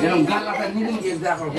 Yang galak kan ini kita kalau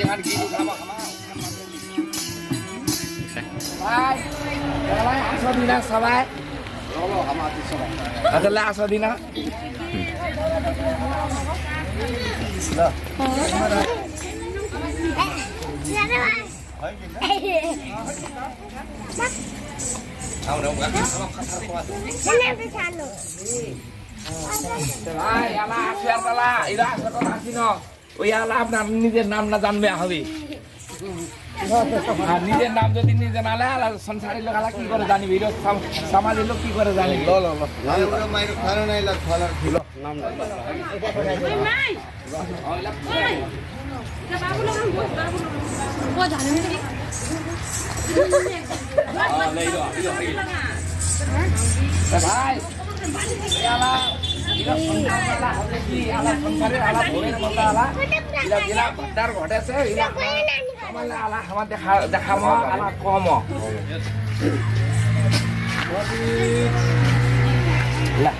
jangan gitu sama Hai, kalau asal dina sabai, lolo sama hati sabai. Adalah asal dina. Sudah. Tahu dong kan? Hai, ala asyar tala, ila sekolah sino. ওয়ালা আপনার নিজের নাম না জানবে হবে আর নিজের নাম যদি নিজে না লে সংসারের লোক কি করে জানিবি সমাজের লোক কি করে জানিবি ভাই Ila ala ki ala সংসারে ala ঘরের মধ্যে ala ila ila বাদার ঘটেছে ila আমালে ala আমার দেখামো ala কম লা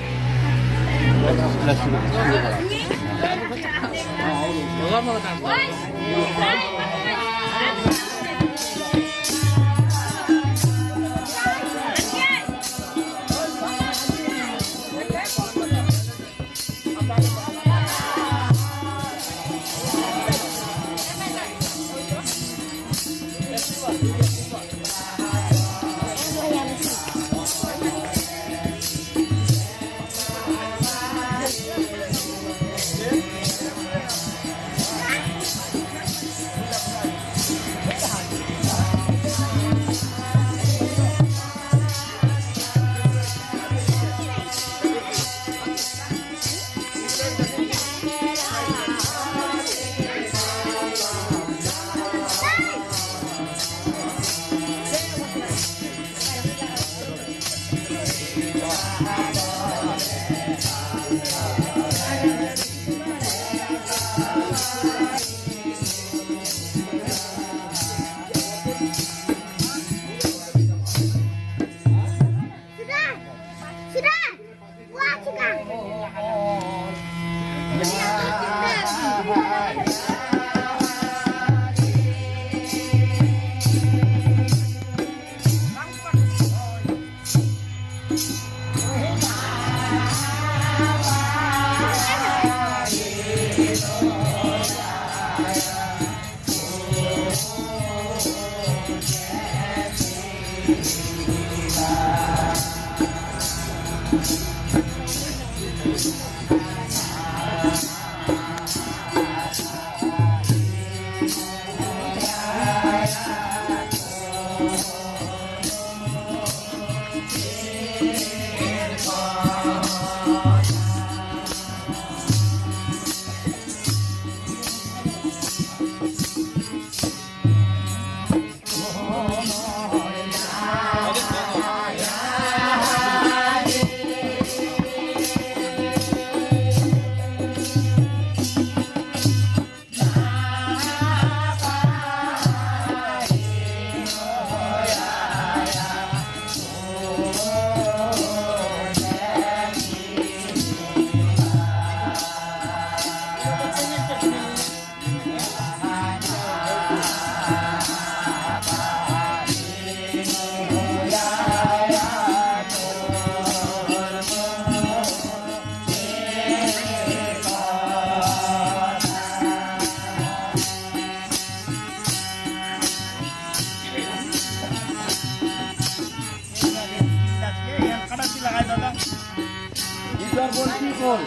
বলছি বল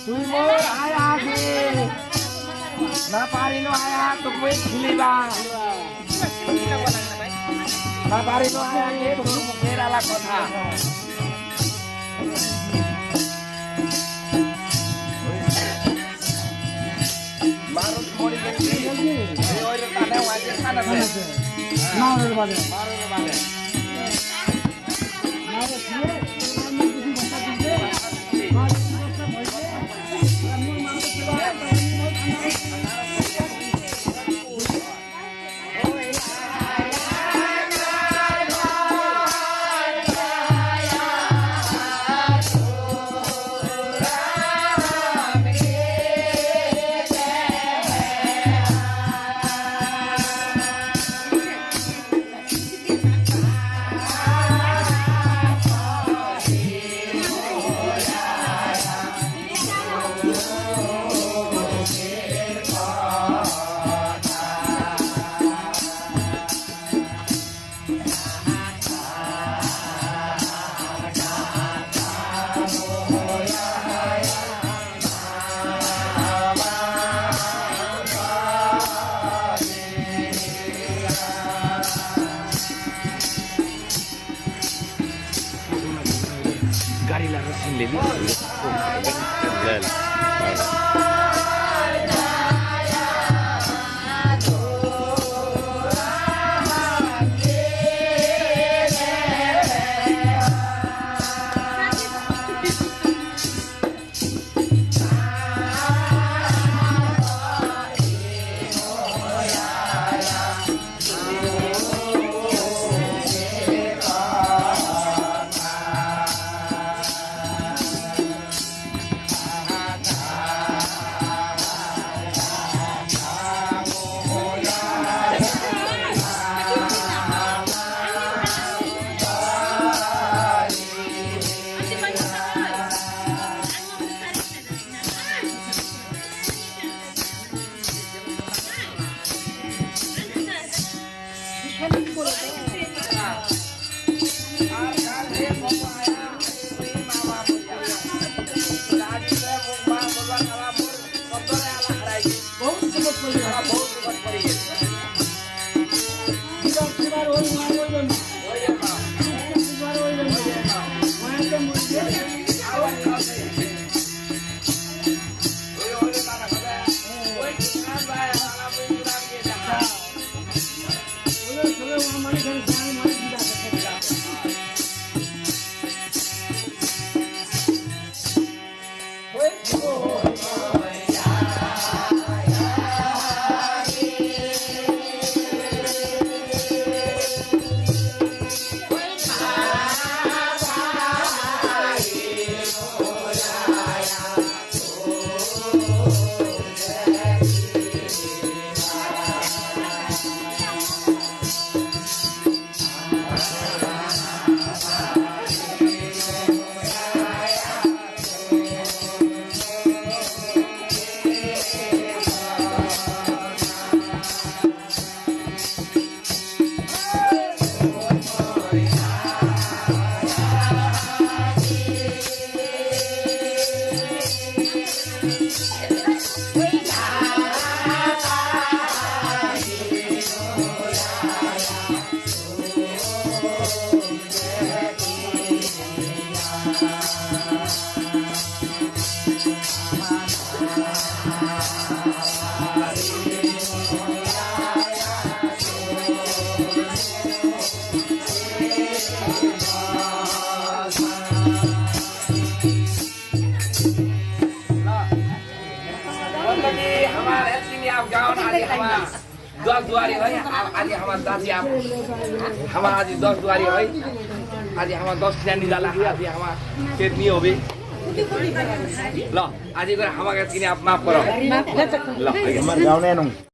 তুই মোর আয়া গে না পারিনো আয়া তোকে খিলিবা না পারিনো আয়া গে তোর মুখের আলা কথা মারুত মরি গেছি এই ওই তানে ওয়াজে খানা আছে মারুর বাদে गाड़ी ला रहा ले ली दस दुआरी है आज हमार दादी आप हमार आज 10 दुआरी है आज हमार 10 जानी जाला आज हमार खेत नहीं होबे ल आज हमार किने आप माफ करो ल हमार गाउँ नै